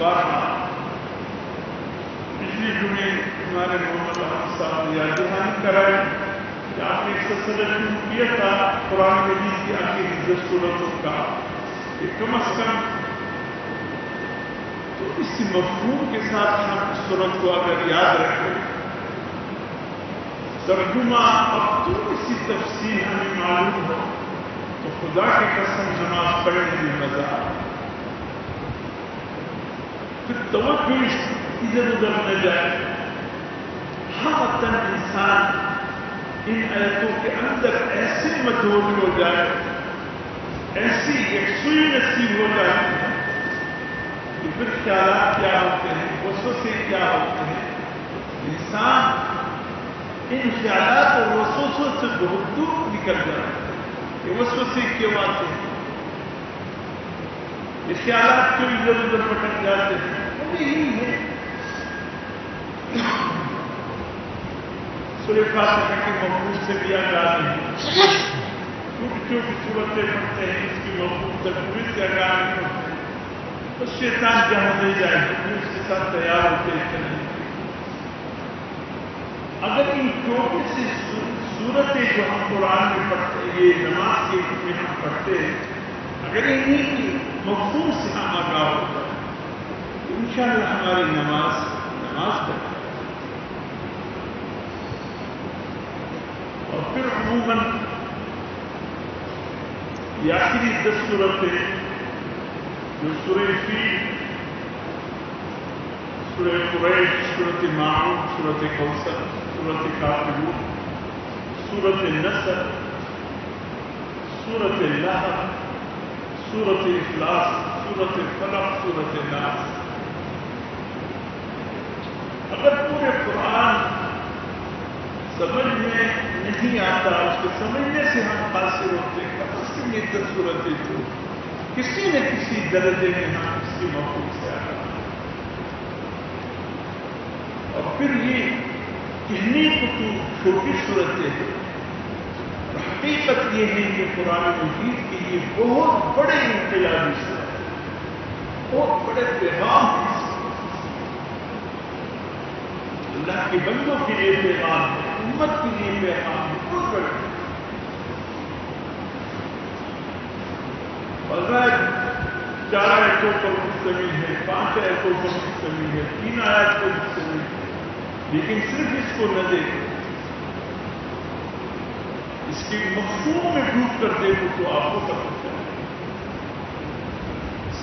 بارہ پچھلی جمعے ہمارے محمد احمد صاحب نے یاد دہانی کرائی کہ آپ نے ایک سلسلہ شروع کیا تھا قرآن مجید کی آخری 10 سورتوں کا کہ کم از کم تو اس مفہوم کے ساتھ ہم اس سورت کو اگر یاد رکھیں ترجمہ اور تھوڑی سی تفصیل ہمیں معلوم ہو تو خدا کی قسم نماز پڑھنے میں مزہ آئے، پھر توجہ ادھر ادھر نہ جائے، ہم وطن انسان ان آیتوں کے اندر ایسے مدعو ہو جائے، ایسی یکسوئی نصیب ہو جائے کہ پھر خیالات کیا ہوتے ہیں، وسوسے کیا ہوتے ہیں، انسان ان خیالات اور وسوسوں سے بہت دور نکل جائے کہ وسوسے کیوں آتے ہیں، یہ خیالات کیوں ادھر ادھر پٹک جاتے ہیں، یہی ہے سورہ فاتحہ کے مفہوم سے بھی آگاہ نہیں، چھوٹی چھوٹی صورتیں پڑھتے ہیں اس کی مفہوم تکمیل سے آگاہ نہیں ہوتے ہیں، تو شیطان جہاں لے جائے تو اس کے ساتھ تیار ہوتے ہیں۔ اگر ان چھوٹی سی صورتیں جو ہم قرآن میں پڑھتے ہیں، یہ نماز کے میں ہم پڑھتے ہیں، اگر انہیں کی مفہوم سے ہم آگاہ ہوتا ہے تو انشاءاللہ ہماری نماز بنتی ہے۔ اور پھر عموماً یہ آخری 10 صورتیں جو سورہ فیل، سورہ قریش، سورۃ ماعون، سورۃ کوثر، سورۃ کافرون، سورۃ نصر، سورۃ لہب، سورۃ اخلاص، سورۃ فلق، سورۃ ناس، اگر پورے قرآن سمجھ میں نہیں آتا، اس کو سمجھنے سے ہم قاصر ہوتے ہیں، کم از کم یہ 10 صورتیں تو کسی نہ کسی درجے میں ہم اس کی مفہوم سے آگاہ۔ اور پھر یہ کہنے کو تو چھوٹی صورتیں ہیں، حقیقت یہ ہے کہ قرآن مجید کی یہ بہت بڑے انقلابی صورت ہے، بہت بڑے پیغام ہیں، اللہ کے بندوں کے لیے پیغام ہے، امت کے لیے پیغام ہے، بہت بڑے۔ اور 4 آیتوں پر مشتمل ہے، 5 آیتوں پر مشتمل ہے، 3 آیات پر مشتمل ہے، لیکن صرف اس کو نہ دیکھیں، اس کے مفہوم میں ڈوب کر دیکھو تو آپ کو پتہ چلے۔